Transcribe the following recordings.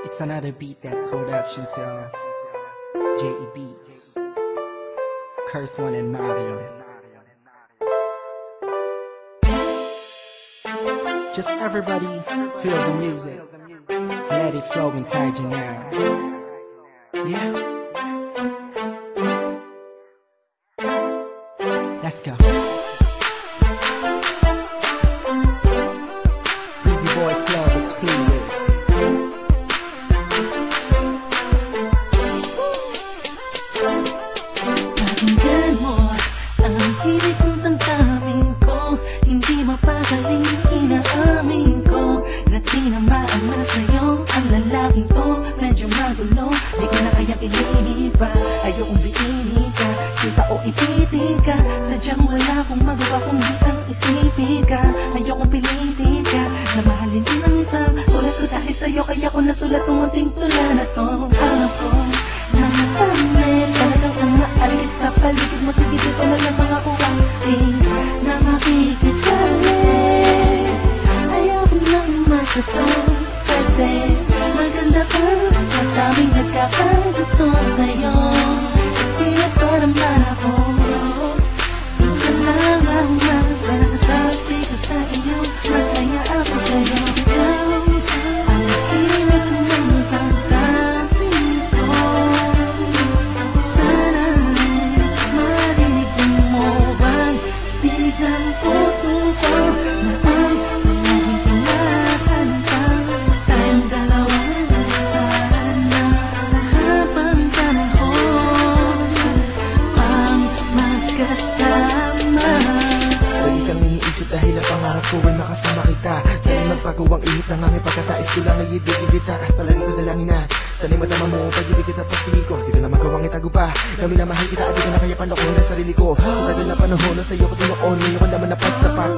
It's another beat that production sell. J.E. Beats, Curse One and Mario. Just everybody feel the music, let it flow inside you now. Yeah, let's go. Breezy Boys Club exclusive. Pakinggan mo ang hilig ng tantamin ko, hindi mapagaling inaamin ko na tinamaan na sa'yo ang lalaking to. Medyo magulo, di ko na kayang iniinip pa. Ayokong biinin ka, sita o ipitin ka. Sadyang wala akong magawa kung di ang isipin ka. Ayokong pilitin ka, na mahalin din ang isang tulad ko. Dahil sa'yo kaya ko nasulat ang munting tula na to. Alam ko na natamit, talagang umaalit sa paligid mo. Sige dito na lang mga kuwangting na makikisali. Ayaw ko nang masaktan kasi maganda ka at daming nagkakagusto sa'yo. Kasi nagparamdam ako, isa lang ang masasabi ko sa iyo. Masaya ako sa'yo. Ikaw ang himig ng pagdating ko. Sana marinig mo bang tinig ng puso ko na ang laging kinakantang tayong dalawang sana sa habang panahon ang magkasama. Lagi kang iniisip dahil ang pangarap ko ay makasama kita. Sana'y magpagaw ang ihip ng angin, pagkatais ko lang ay ibigin kita. Palagi ko dalangin na sana'y madama mo ang pag-ibig kita pagpili ko. Di ko na magawang itago pa, kami na mahal kita at di ko na kaya panlokohin ang sarili ko. Sa tagal na panahon na sa'yo ko tinuon, ngayon ko naman napagtapat.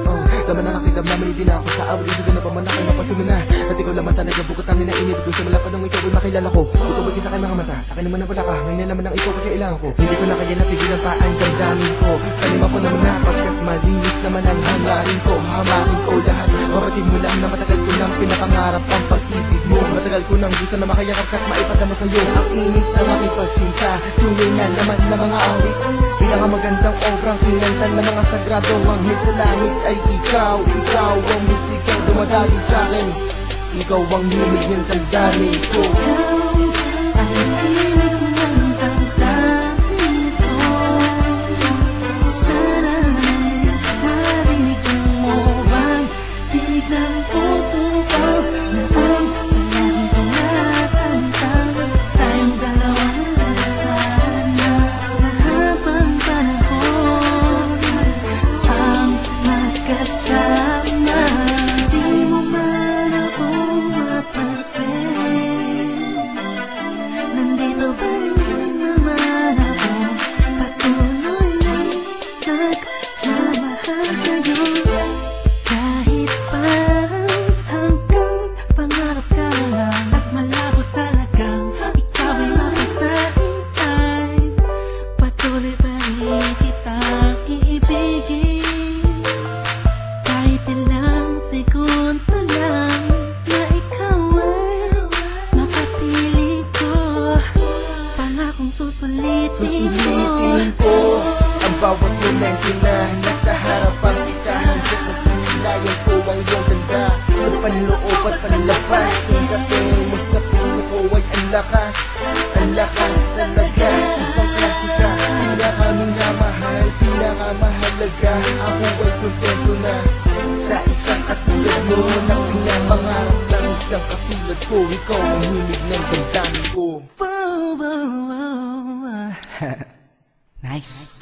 Laman na nakikidamdamin din ako sa awal, isa na pa man ako napasumi na. At ikaw laman talaga bukod ang inainib ko. Simula pa nung ikaw ay makilala ko, ikaw ay sa aking mga mata, sa akin naman na wala ka. Ngayon na naman ang ikaw ay kailangan ko. Hindi ko na kaya napigilan pa ang damdamin ko. Sanima ko naman na pagkat malinis naman ang hangarin ko. Hamakin ko lahat, mabatid mo lang na matagal ko nang pinapangarap ang pag-ibig mo. Matagal ko nang gusto na makayakap at maipadama sa'yo ang init ng aking pagsinta. Tunay na naman na mga awit, pinakamagandang obrang kinantan ng mga sagradong anghel sa langit ay ikaw. Ikaw ang musikang dumadali sa'kin, ikaw ang himig ng damdamin ko. Ikaw ang himig ng damdamin ko. Sana'y marinig mo bang tinig ng puso ko na ang palaging kumakantang tayong dalawang sana sa habang panahon ang magkasama. Di mo man ako mapansin, nandito pa rin naman ako, patuloy lang nagmamahal sa'yo. Kahit parang hanggang pangarap ka lang at malabo talagang ikaw ay mapasain, ay patuloy pa rin kitang iibigin. Kahit ilang segundo lang na ikaw ay makapiling ko, pangakong susulitin ko ang bawat momento na nasa harapan kita. Hanggang sa sisilayan ko ang iyong ganda, sa panloob at panlabas. Singapin mo sa puso ko ay ang lakas talaga. Ibang klase ka, pinakamahal, pinakamahalaga. Ako ay kontento na sa isang katulad mo, na pinapangarap ng isang katulad ko. Ikaw ang himig ng damdamin ko. Nice.